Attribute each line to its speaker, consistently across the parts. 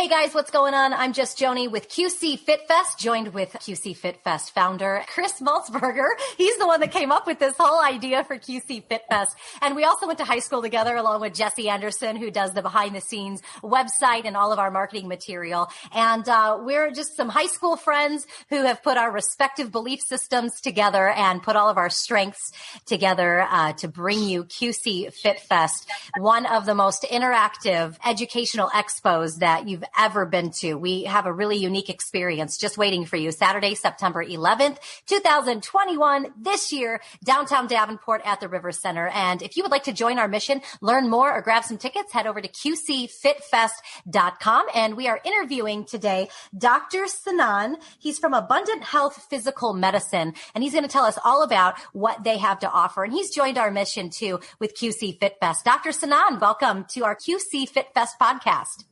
Speaker 1: Hey guys, what's going on? I'm just Joni with QC Fit Fest, joined with QC Fit Fest founder Chris Maltsburger. He's the one that came up with this whole idea for QC Fit Fest. And we also went to high school together along with Jesse Anderson, who does the behind the scenes website and all of our marketing material. And we're just some high school friends who have put our respective belief systems together and put all of our strengths together to bring you QC Fit Fest, one of the most interactive educational expos that you've ever been to. We have a really unique experience just waiting for you. Saturday, September 11th, 2021, this year, downtown Davenport at the River Center. And if you would like to join our mission, learn more or grab some tickets, head over to qcfitfest.com. And we are interviewing today Dr. Sinan. He's from Abundant Health Physical Medicine, and he's going to tell us all about what they have to offer. And he's joined our mission too with QC Fit Fest. Dr. Sinan, welcome to our QC Fit Fest podcast.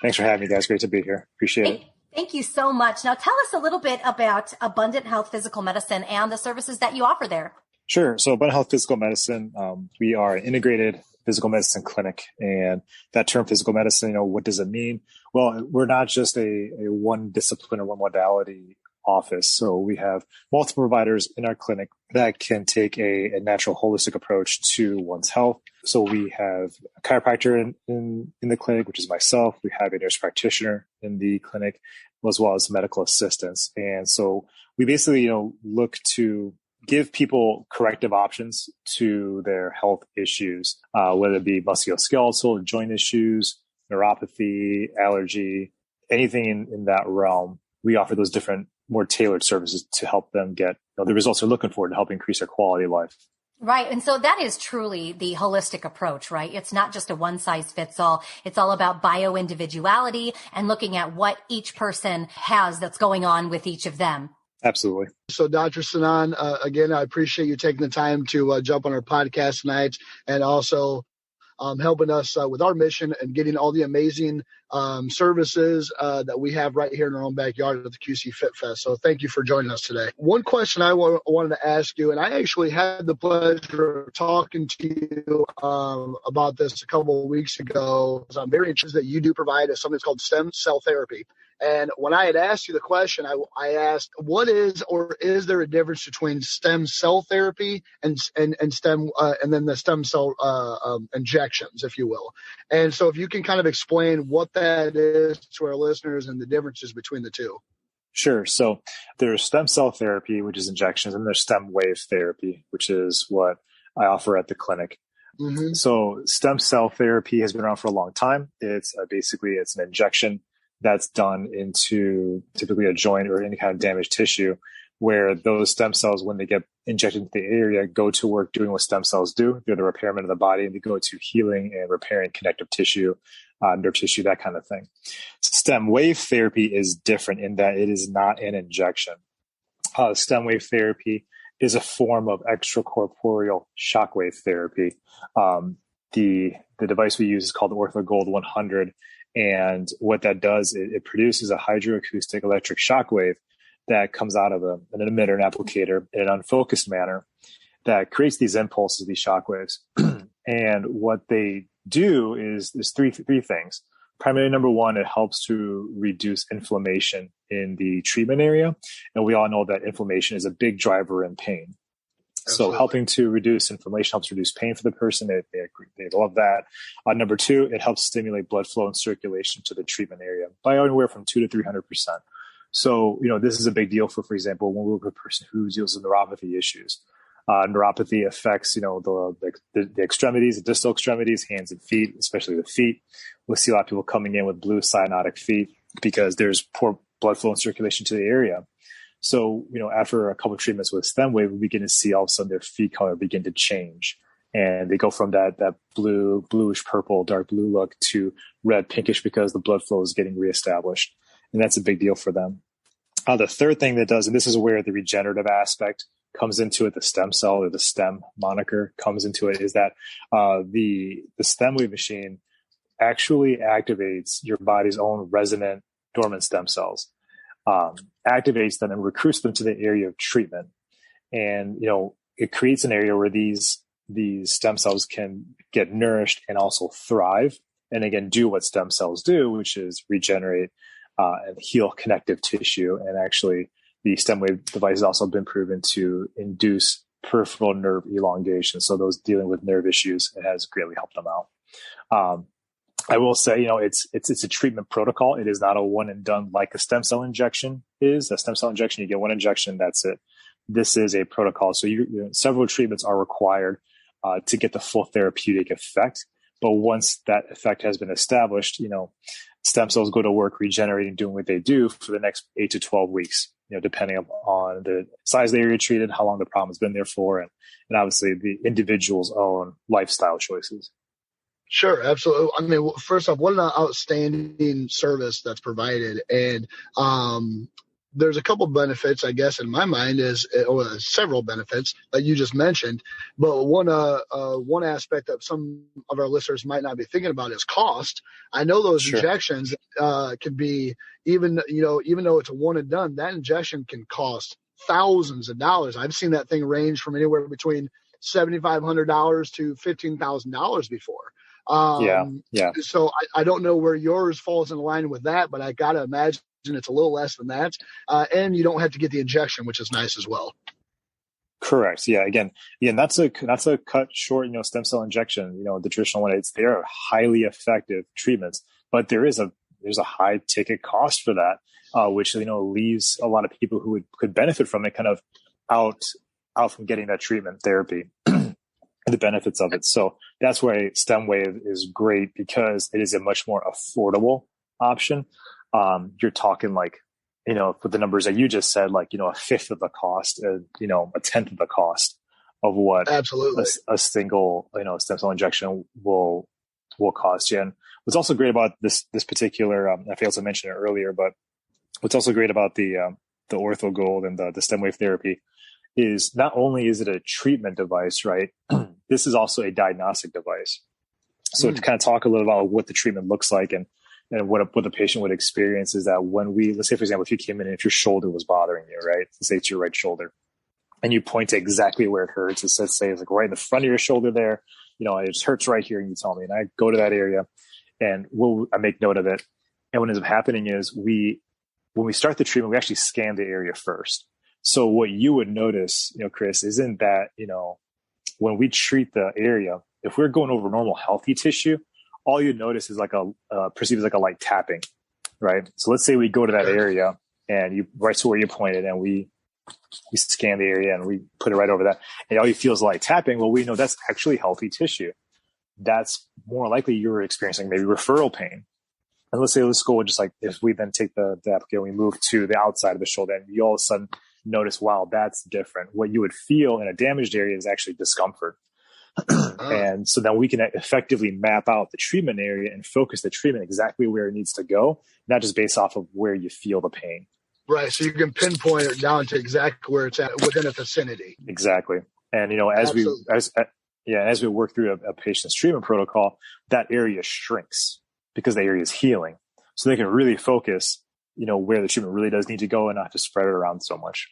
Speaker 2: Thanks for having me, guys. Great to be here. Appreciate it.
Speaker 1: Thank you so much. Now tell us a little bit about Abundant Health Physical Medicine and the services that you offer there.
Speaker 2: Sure. So Abundant Health Physical Medicine, we are an integrated physical medicine clinic. And that term physical medicine, what does it mean? Well, we're not just a one discipline or one modality office. So we have multiple providers in our clinic that can take a natural holistic approach to one's health. So we have a chiropractor in the clinic, which is myself. We have a nurse practitioner in the clinic, as well as medical assistants. And so we basically, look to give people corrective options to their health issues, whether it be musculoskeletal, joint issues, neuropathy, allergy, anything in that realm. We offer those different, more tailored services to help them get the results they're looking for to help increase their quality of life.
Speaker 1: Right. And so that is truly the holistic approach, right? It's not just a one size fits all. It's all about bio-individuality and looking at what each person has that's going on with each of them.
Speaker 2: Absolutely.
Speaker 3: So Dr. Sinan, again, I appreciate you taking the time to jump on our podcast tonight and also helping us with our mission and getting all the amazing services that we have right here in our own backyard at the QC Fit Fest. So thank you for joining us today. One question I wanted to ask you, and I actually had the pleasure of talking to you about this a couple of weeks ago. I'm very interested that you do provide something that's called stem cell therapy. And when I had asked you the question, I asked, what is or is there a difference between stem cell therapy and then the stem cell injections, if you will? And so if you can kind of explain what that is to our listeners and the differences between the two.
Speaker 2: Sure. So there's stem cell therapy, which is injections, and there's Stemwave Therapy, which is what I offer at the clinic. Mm-hmm. So stem cell therapy has been around for a long time. It's basically an injection that's done into typically a joint or any kind of damaged tissue, where those stem cells, when they get injected into the area, go to work doing what stem cells do. They're the repairman of the body, and they go to healing and repairing connective tissue, nerve tissue, that kind of thing. Stem wave therapy is different in that it is not an injection. Stem wave therapy is a form of extracorporeal shockwave therapy. The device we use is called the OrthoGold 100. And what that does, it produces a hydroacoustic electric shockwave that comes out of an emitter, an applicator, in an unfocused manner that creates these impulses, these shockwaves. And what they do is three things. Primarily, number one, it helps to reduce inflammation in the treatment area. And we all know that inflammation is a big driver in pain. Absolutely. So helping to reduce inflammation helps reduce pain for the person. They love that. Number two, it helps stimulate blood flow and circulation to the treatment area by anywhere from 200 to 300%. So, this is a big deal for example, when we work with a person who deals with neuropathy issues. Neuropathy affects, the extremities, the distal extremities, hands and feet, especially the feet. We'll see a lot of people coming in with blue cyanotic feet because there's poor blood flow and circulation to the area. So, after a couple of treatments with Stemwave, we begin to see all of a sudden their feet color begin to change. And they go from that bluish purple, dark blue look to red, pinkish because the blood flow is getting reestablished. And that's a big deal for them. The third thing that does, and this is where the regenerative aspect comes into it, the stem cell or the STEM moniker comes into it, is that the Stemwave machine actually activates your body's own resident dormant stem cells. Activates them and recruits them to the area of treatment. And, it creates an area where these stem cells can get nourished and also thrive and again, do what stem cells do, which is regenerate and heal connective tissue. And actually, the Stemwave device has also been proven to induce peripheral nerve elongation. So those dealing with nerve issues, it has greatly helped them out. I will say, it's a treatment protocol. It is not a one and done like a stem cell injection is. A stem cell injection, you get one injection, that's it. This is a protocol. So several treatments are required to get the full therapeutic effect. But once that effect has been established, stem cells go to work regenerating, doing what they do for the next 8 to 12 weeks, depending on the size of the area treated, how long the problem has been there for, and obviously the individual's own lifestyle choices.
Speaker 3: Sure, absolutely. I mean, first off, what an outstanding service that's provided. And there's a couple benefits, I guess, in my mind or several benefits that you just mentioned. But one aspect that some of our listeners might not be thinking about is cost. I know those injections can be, even though it's a one and done, that injection can cost thousands of dollars. I've seen that thing range from anywhere between $7,500 to $15,000 before. So I don't know where yours falls in line with that, but I got to imagine it's a little less than that. And you don't have to get the injection, which is nice as well. Correct.
Speaker 2: Yeah. Again, that's a cut short, stem cell injection, the traditional one. They're highly effective treatments, but there's a high ticket cost for that, which, leaves a lot of people who could benefit from it kind of out from getting that treatment therapy. The benefits of it. So that's why Stemwave is great, because it is a much more affordable option. You're talking with the numbers that you just said, a fifth of the cost, a tenth of the cost of what
Speaker 3: absolutely
Speaker 2: a single, stem cell injection will cost you. And what's also great about this particular, I failed to mention it earlier, but what's also great about the Ortho Gold and the Stemwave therapy is not only is it a treatment device, right? This is also a diagnostic device. So to kind of talk a little about what the treatment looks like and what the patient would experience is that when let's say, for example, if you came in and if your shoulder was bothering you, right? Let's say it's your right shoulder, and you point to exactly where it hurts. It's right in the front of your shoulder there. It just hurts right here. And you tell me, and I go to that area and I make note of it. And what ends up happening is when we start the treatment, we actually scan the area first. So what you would notice, Chris, isn't that, when we treat the area, if we're going over normal healthy tissue, all you'd notice is perceived as like a light tapping, right? So let's say we go to that area and right to where you pointed, and we scan the area and we put it right over that, and all you feel is light tapping. Well, we know that's actually healthy tissue. That's more likely you're experiencing maybe referral pain. And let's go with just if we then take the applicator and we move to the outside of the shoulder, and you all of a sudden notice, wow, that's different. What you would feel in a damaged area is actually discomfort. And so then we can effectively map out the treatment area and focus the treatment exactly where it needs to go, not just based off of where you feel the pain.
Speaker 3: Right. So you can pinpoint it down to exactly where it's at within a vicinity.
Speaker 2: Exactly. And, as we work through a patient's treatment protocol, that area shrinks because the area is healing. So they can really focus, where the treatment really does need to go and not just spread it around so much.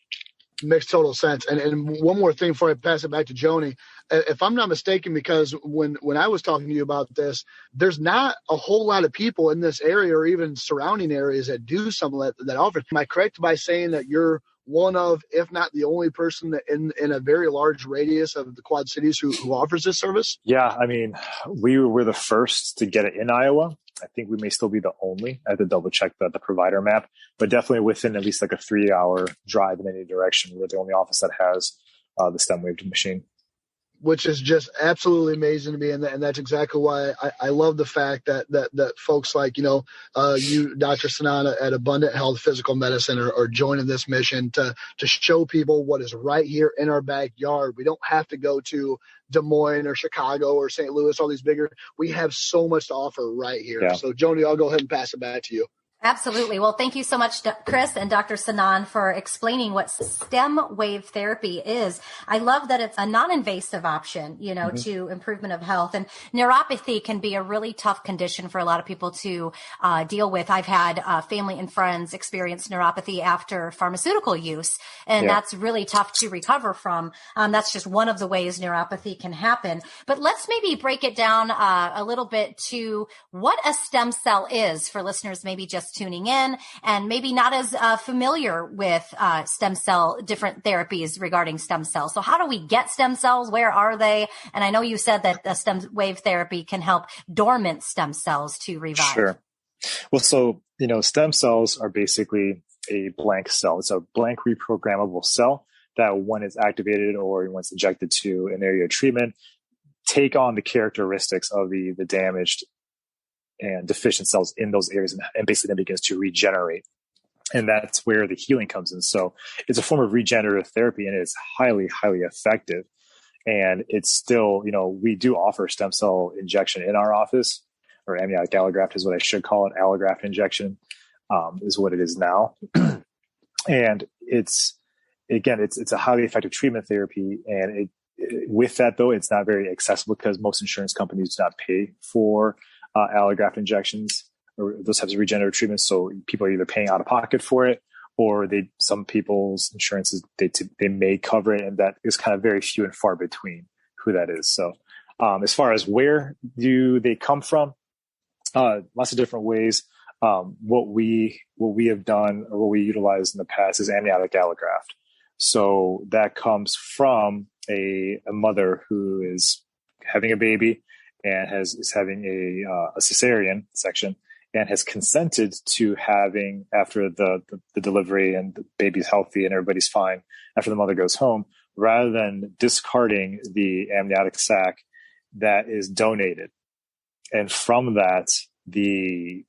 Speaker 3: Makes total sense. And one more thing before I pass it back to Joni, if I'm not mistaken, because when I was talking to you about this, there's not a whole lot of people in this area or even surrounding areas that do something that offer. Am I correct by saying that you're one of, if not the only person that in a very large radius of the Quad Cities who offers this service?
Speaker 2: Yeah. I mean, we were the first to get it in Iowa. I think we may still be the only. I have to double check the provider map, but definitely within at least a 3-hour drive in any direction, we're the only office that has the Stemwave machine.
Speaker 3: Which is just absolutely amazing to me. And that's exactly why I love the fact that folks like, you, Dr. Sinan at Abundant Health Physical Medicine are joining this mission to show people what is right here in our backyard. We don't have to go to Des Moines or Chicago or St. Louis, all these bigger. We have so much to offer right here. Yeah. So, Joni, I'll go ahead and pass it back to you.
Speaker 1: Absolutely. Well, thank you so much, Chris and Dr. Sinan, for explaining what Stemwave Therapy is. I love that it's a non-invasive option, to improvement of health. And neuropathy can be a really tough condition for a lot of people to deal with. I've had family and friends experience neuropathy after pharmaceutical use, and that's really tough to recover from. That's just one of the ways neuropathy can happen. But let's maybe break it down a little bit to what a stem cell is for listeners maybe just tuning in and maybe not as familiar with stem cell, different therapies regarding stem cells. So how do we get stem cells? Where are they? And I know you said that stem wave therapy can help dormant stem cells to revive.
Speaker 2: Sure. Well, so, stem cells are basically a blank cell. It's a blank reprogrammable cell that when it's activated or when it's injected to an area of treatment, take on the characteristics of the damaged and deficient cells in those areas, and basically then begins to regenerate. And that's where the healing comes in. So it's a form of regenerative therapy, and it's highly, highly effective. And it's still, we do offer stem cell injection in our office, or amniotic allograft is what I should call it. Allograft injection is what it is now. And it's a highly effective treatment therapy. And with that, though, it's not very accessible because most insurance companies do not pay for allograft injections or those types of regenerative treatments. So people are either paying out of pocket for it, or some people's insurances, they may cover it. And that is kind of very few and far between who that is. So as far as where do they come from, lots of different ways. What we have done or what we utilized in the past is amniotic allograft. So that comes from a mother who is having a baby and is having a cesarean section and has consented to having, after the delivery and the baby's healthy and everybody's fine, after the mother goes home, rather than discarding the amniotic sac, that is donated. And from that, the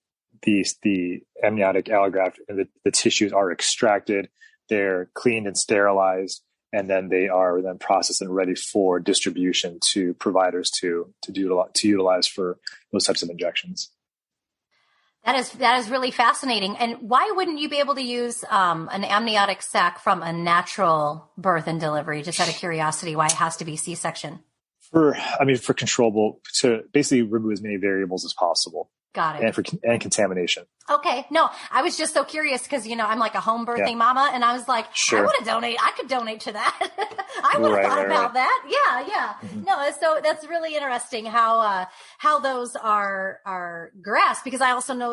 Speaker 2: amniotic allograft and the tissues are extracted, they're cleaned and sterilized, and then they are then processed and ready for distribution to providers to utilize for those types of injections.
Speaker 1: That is really fascinating. And why wouldn't you be able to use an amniotic sac from a natural birth and delivery? Just out of curiosity, why it has to be C-section?
Speaker 2: For controllable, to basically remove as many variables as possible.
Speaker 1: Got it.
Speaker 2: And contamination.
Speaker 1: Okay. No, I was just so curious because, I'm like a home birthing mama, and I was like,
Speaker 2: sure.
Speaker 1: I could donate to that. I would have thought about that. Yeah. Mm-hmm. No, so that's really interesting how those are grasped, because I also know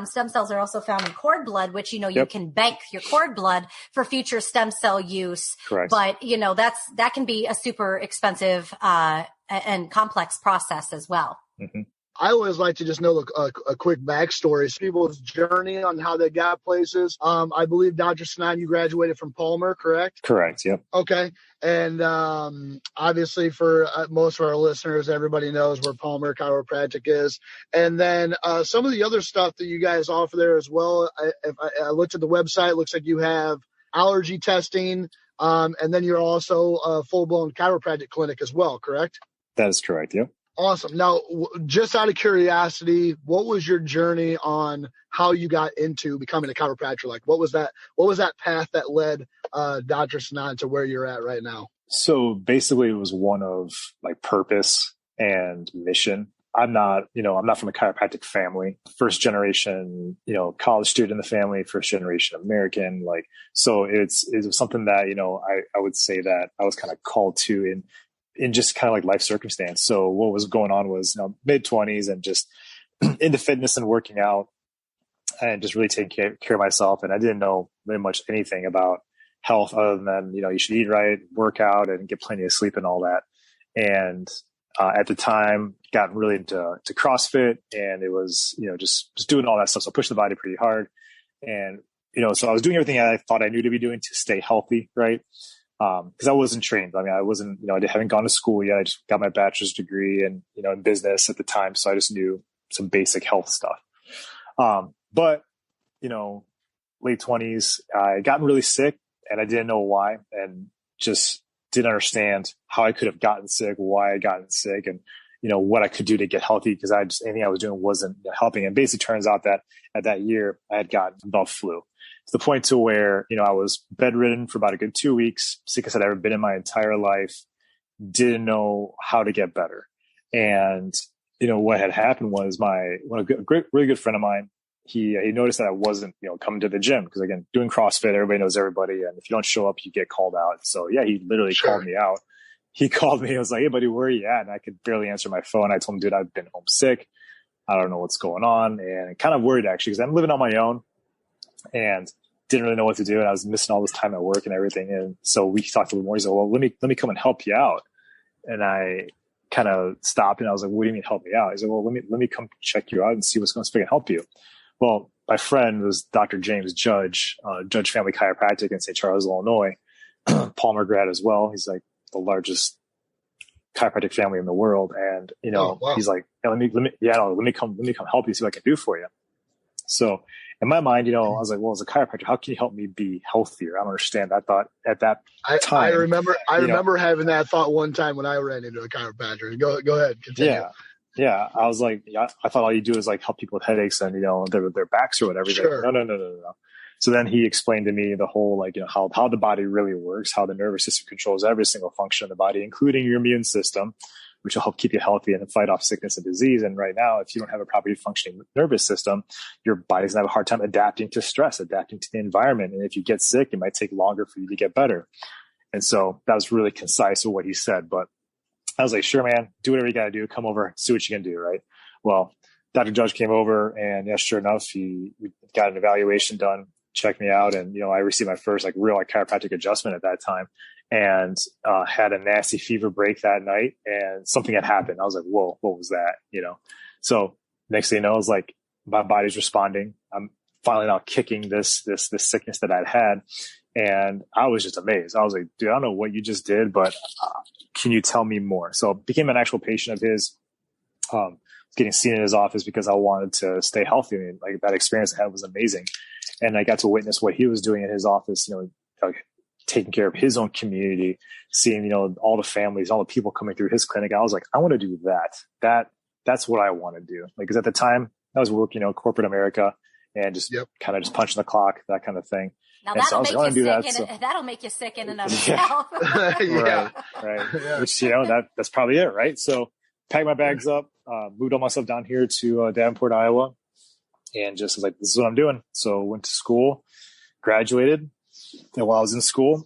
Speaker 1: stem cells are also found in cord blood, which, you can bank your cord blood for future stem cell use.
Speaker 2: Correct.
Speaker 1: But, that can be a super expensive, and complex process as well.
Speaker 2: Mm-hmm.
Speaker 3: I always like to just know a quick backstory, people's journey on how they got places. I believe, Dr. Sinan, you graduated from Palmer, correct?
Speaker 2: Correct, yep.
Speaker 3: Okay. And obviously for most of our listeners, everybody knows where Palmer Chiropractic is. And then some of the other stuff that you guys offer there as well, if I looked at the website, it looks like you have allergy testing, and then you're also a full-blown chiropractic clinic as well, correct?
Speaker 2: That is correct, yep.
Speaker 3: Awesome. Now, just out of curiosity, what was your journey on how you got into becoming a chiropractor? Like, what was that path that led Dr. Sinan to where you're at right now?
Speaker 2: So basically it was one of like purpose and mission. I'm not from a chiropractic family, first generation, college student in the family, first generation American. So it was something that, I would say that I was kind of called to in just kind of like life circumstance. So what was going on was, mid-20s and just into fitness and working out and just really taking care of myself. And I didn't know very much anything about health other than, you should eat right, work out, and get plenty of sleep and all that. And at the time, got really into CrossFit, and it was, just doing all that stuff. So I pushed the body pretty hard. And, so I was doing everything I thought I knew to be doing to stay healthy, right? Because I wasn't trained. I wasn't, I haven't gone to school yet. I just got my bachelor's degree in business at the time. So I just knew some basic health stuff. But, late 20s, I gotten really sick and I didn't know why, and just didn't understand how I could have gotten sick, why I gotten sick. And, what I could do to get healthy, because anything I was doing wasn't helping. And basically turns out that at that year I had gotten bug flu to the point to where, I was bedridden for about a good 2 weeks, sickest I'd ever been in my entire life, didn't know how to get better. And, what had happened was really good friend of mine, he noticed that I wasn't, coming to the gym, because again, doing CrossFit, everybody knows everybody. And if you don't show up, you get called out. So yeah, he literally called me out. He called me. I was like, "Hey buddy, where are you at?" And I could barely answer my phone. I told him, "Dude, I've been homesick. I don't know what's going on." And kind of worried actually, because I'm living on my own and didn't really know what to do. And I was missing all this time at work and everything. And so we talked a little more. He's like, "Well, let me come and help you out." And I kind of stopped and I was like, "What do you mean help me out?" He's like, "Well, let me come check you out and see what's going to help you." Well, my friend was Dr. James Judge, Judge Family Chiropractic in St. Charles, Illinois, Palmer grad as well. He's like the largest chiropractic family in the world. And, wow. He's like, hey, let me come help you, see what I can do for you. So in my mind, I was like, well, as a chiropractor, how can you help me be healthier? I don't understand. I thought at that time,
Speaker 3: I remember having that thought one time when I ran into a chiropractor. Go ahead. Continue.
Speaker 2: Yeah. I was like, I thought all you do is like help people with headaches and, their backs or whatever.
Speaker 3: Sure.
Speaker 2: Like, no. So then he explained to me the whole, how the body really works, how the nervous system controls every single function of the body, including your immune system, which will help keep you healthy and fight off sickness and disease. And right now, if you don't have a properly functioning nervous system, your body's going to have a hard time adapting to stress, adapting to the environment. And if you get sick, it might take longer for you to get better. And so that was really concise with what he said. But I was like, sure, man, do whatever you got to do. Come over, see what you can do, right? Well, Dr. Judge came over and sure enough, we got an evaluation done, checked me out. And, I received my first real chiropractic adjustment at that time and had a nasty fever break that night. And something had happened. I was like, whoa, what was that? So next thing you know, it's like my body's responding. I'm finally now kicking this sickness that I'd had. And I was just amazed. I was like, dude, I don't know what you just did, but can you tell me more? So I became an actual patient of his, getting seen in his office because I wanted to stay healthy. I mean, that experience I had was amazing. And I got to witness what he was doing in his office, taking care of his own community, seeing, all the families, all the people coming through his clinic. I was like, I want to do that. That's what I want to do. Because at the time I was working, corporate America and just kind of just punching the clock, that kind of thing.
Speaker 1: Now that'll make you sick in and of itself.
Speaker 2: Right. Yeah. Which, that's probably it. Right. So packed my bags up, moved all my stuff down here to Davenport, Iowa, and just was like, this is what I'm doing. So went to school, graduated. And while I was in school,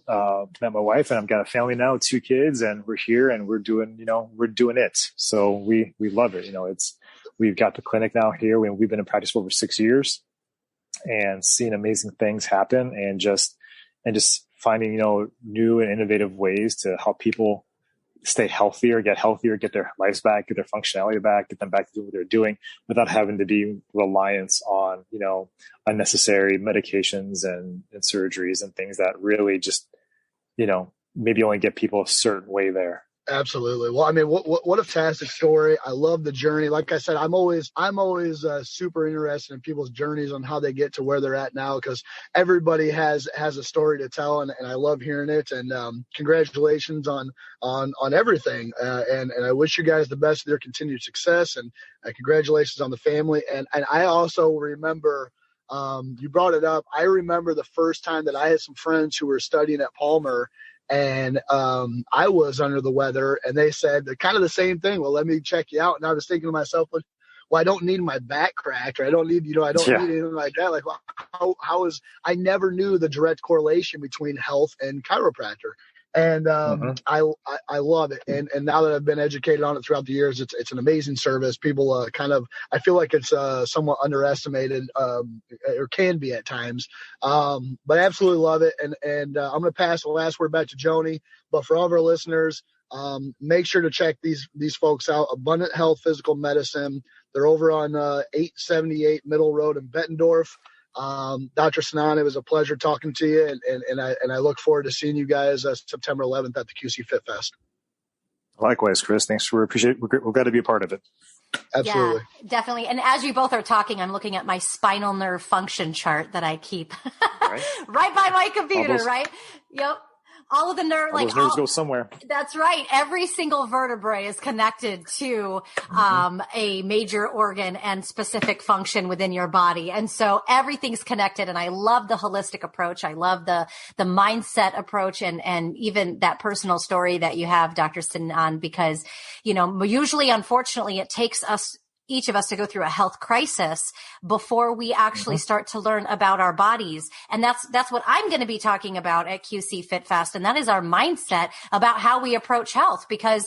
Speaker 2: met my wife, and I've got a family now, 2 kids, and we're here and we're doing it. So we love it. We've got the clinic now here. We've been in practice for over 6 years and seeing amazing things happen and just finding, new and innovative ways to help people stay healthier, get their lives back, get their functionality back, get them back to doing what they're doing without having to be reliance on, unnecessary medications and surgeries and things that really just, maybe only get people a certain way there.
Speaker 3: Absolutely. Well, I mean, what a fantastic story. I love the journey. Like I said, I'm always super interested in people's journeys on how they get to where they're at now, because everybody has a story to tell, and I love hearing it. And congratulations on everything. And I wish you guys the best of your continued success, and congratulations on the family. And I also remember, you brought it up. I remember the first time that I had some friends who were studying at Palmer, and I was under the weather, and they said kind of the same thing. Well, let me check you out. And I was thinking to myself, well, I don't need my back cracked, or I don't need, need anything like that. Like, well, I never knew the direct correlation between health and chiropractor. And I love it. And now that I've been educated on it throughout the years, it's an amazing service. People I feel like it's somewhat underestimated, or can be at times. But I absolutely love it. And I'm going to pass the last word back to Joni. But for all of our listeners, make sure to check these folks out. Abundant Health Physical Medicine. They're over on 878 Middle Road in Bettendorf. Dr. Sinan, it was a pleasure talking to you, and I look forward to seeing you guys September 11th at the QC Fit Fest.
Speaker 2: Likewise, Chris. Thanks. We're glad to be a part of it.
Speaker 3: Absolutely.
Speaker 1: Yeah, definitely. And as you both are talking, I'm looking at my spinal nerve function chart that I keep right by my computer, right? Yep. all of the nerves,
Speaker 2: those nerves go somewhere.
Speaker 1: That's right. Every single vertebrae is connected to a major organ and specific function within your body. And so everything's connected. And I love the holistic approach. I love the mindset approach and even that personal story that you have, Dr. Sinan, because, usually, unfortunately, it takes each of us to go through a health crisis before we actually start to learn about our bodies. And that's what I'm going to be talking about at QC Fit Fest. And that is our mindset about how we approach health, because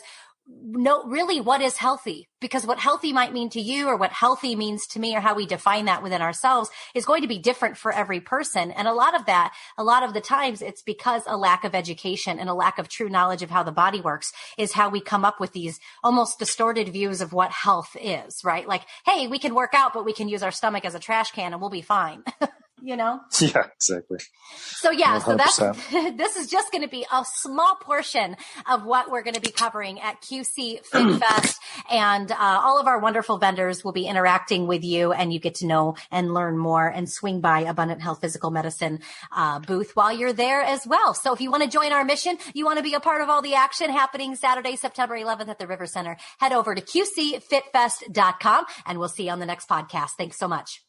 Speaker 1: really what is healthy? Because what healthy might mean to you or what healthy means to me or how we define that within ourselves is going to be different for every person. And a lot of the times it's because a lack of education and a lack of true knowledge of how the body works is how we come up with these almost distorted views of what health is, right? Like, hey, we can work out, but we can use our stomach as a trash can and we'll be fine.
Speaker 2: Yeah, exactly.
Speaker 1: So this is just going to be a small portion of what we're going to be covering at QC Fit Fest, and all of our wonderful vendors will be interacting with you, and you get to know and learn more and swing by Abundant Health Physical Medicine booth while you're there as well. So if you want to join our mission, you want to be a part of all the action happening Saturday, September 11th at the River Center, head over to qcfitfest.com, and we'll see you on the next podcast. Thanks so much.